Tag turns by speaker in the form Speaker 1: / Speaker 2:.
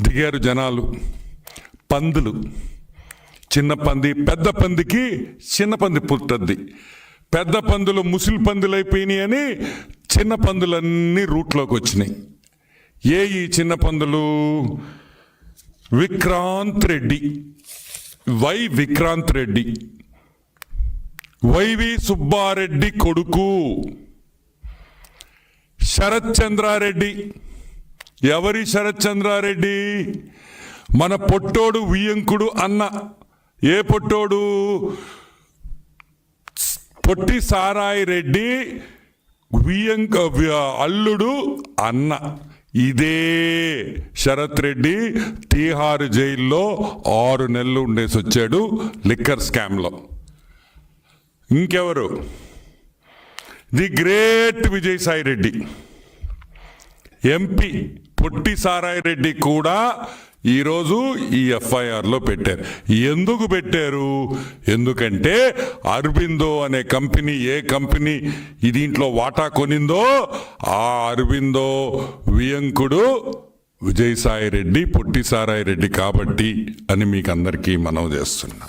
Speaker 1: దిగారు జనాలు. పందులు, చిన్న పంది, పెద్ద పందికి చిన్న పంది పుట్టద్ది. పెద్ద పందులు ముసిలి పందులు అయిపోయినాయి అని చిన్న పందులన్నీ రూట్లోకి వచ్చినాయి. ఈ చిన్న పందులు? విక్రాంత్ రెడ్డి, విక్రాంత్ రెడ్డి, వైవి సుబ్బారెడ్డి కొడుకు శరత్ చంద్రారెడ్డి. ఎవరి శరత్ చంద్రారెడ్డి? మన పొట్టోడు వియంకుడు అన్న. ఏ పొట్టోడు? పొట్టి సారాయి రెడ్డి అల్లుడు అన్న. ఇదే శరత్ రెడ్డి తీహారు జైల్లో 6 నెలలు ఉండేసి వచ్చాడు లిక్కర్ స్కామ్లో. ఇంకెవరు? The great Vijayasai Reddy, MP. పొట్టి సారాయి రెడ్డి కూడా ఈరోజు ఈ ఎఫ్ఐఆర్లో పెట్టారు. ఎందుకు పెట్టారు? ఎందుకంటే అరబిందో అనే కంపెనీ, ఏ కంపెనీ దీంట్లో వాటా కొనిందో ఆ అరబిందో వియంకుడు విజయసాయి రెడ్డి, పొట్టి సారాయి రెడ్డి కాబట్టి అని మీకు అందరికీ మనవి చేస్తున్నా.